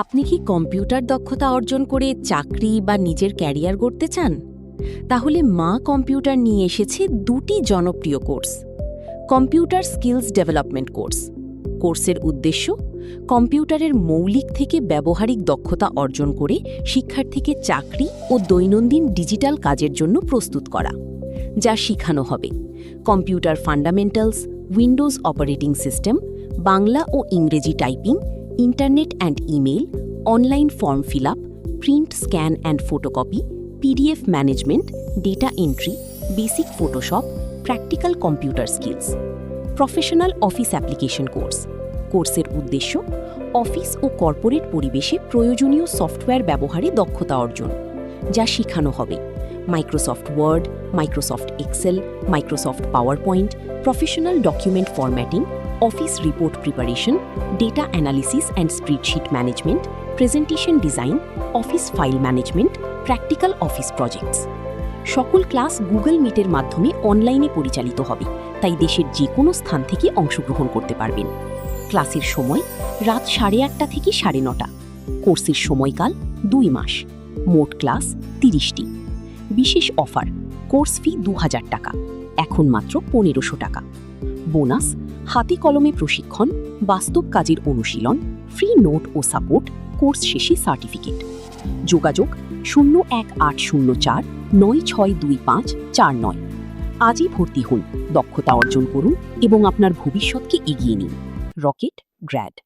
আপনি কি কম্পিউটার দক্ষতা অর্জন করে চাকরি বা নিজের ক্যারিয়ার গড়তে চান? তাহলে মা কম্পিউটার নিয়ে এসেছে দুটি জনপ্রিয় course. Computer skills development course. কোর্সের উদ্দেশ্য কম্পিউটারের মৌলিক থেকে ব্যবহারিক দক্ষতা অর্জন করে শিক্ষার্থীকে চাকরি ও দৈনন্দিন ডিজিটাল কাজের জন্য প্রস্তুত করা। যা শেখানো হবে computer fundamentals, Windows operating system, Bangla ও ইংরেজি typing, internet and email, online form fill up, print, scan and photocopy, PDF management, data entry, basic Photoshop, practical computer skills. Professional office application course. কোর্সের উদ্দেশ্য অফিস ও corporate পরিবেশে প্রয়োজনীয় software ব্যবহারে দক্ষতা অর্জন। যা শেখানো হবে Microsoft Word, Microsoft Excel, Microsoft PowerPoint, professional document formatting, office report preparation, data analysis and spreadsheet management, presentation design, office file management, practical office projects. সকল ক্লাস গুগল মিটের মাধ্যমে অনলাইনে পরিচালিত হবে, তাই দেশের যে কোনো স্থান থেকে অংশগ্রহণ করতে পারবেন। ক্লাসের সময় রাত 8:30 থেকে 9:30। কোর্সের সময়কাল 2 মাস। মোট ক্লাস 30টি। বিশেষ অফার, কোর্স ফি 2000 টাকা, এখন মাত্র 1500 টাকা। বোনাস, হাতে কলমে প্রশিক্ষণ, বাস্তব কাজের অনুশীলন, ফ্রি নোট ও সাপোর্ট, কোর্স শেষে সার্টিফিকেট। যোগাযোগ 01804 962549। আজই ভর্তি হন, দক্ষতা অর্জন করুন এবং আপনার ভবিষ্যৎকে এগিয়ে নিন। Rocket grad.